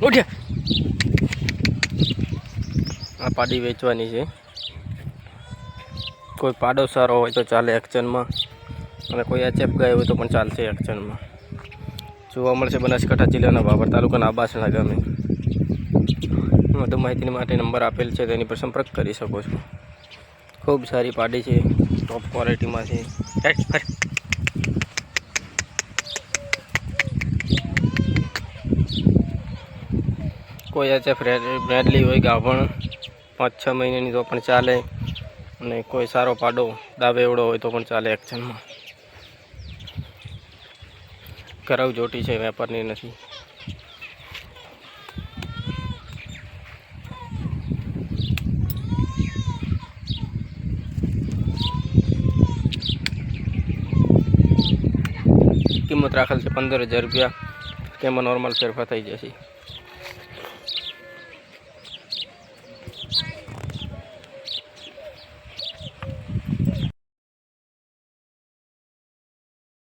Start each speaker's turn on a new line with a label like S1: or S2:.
S1: ઉઠ્યા આ પાડી વેચવાની છે. કોઈ પાડો સારો હોય તો ચાલે એક્શનમાં, અને કોઈ એચએફ ગાય હોય તો પણ ચાલશે એક્શનમાં. જોવા મળશે બનાસકાંઠા જિલ્લાના વાવર તાલુકાના આબાસણા ગામે. વધુ માહિતી માટે નંબર આપેલ છે, તેની પર સંપર્ક કરી શકો છો. ખૂબ સારી પાડી છે, ટોપ ક્વોલિટીમાં છે. કોઈ એચએફ રેડલી હોય ગાભણ 5-6 મહિનાની તો પણ ચાલે, અને કોઈ સારો પાડો દાવેવડો હોય તો પણ ચાલે એક્શનમાં. કરાવ જોટી છે, વેપારની નથી. કિંમત રાખેલ છે 15,000 રૂપિયા. તેમાં નોર્મલ ફેરફાર થઈ જશે.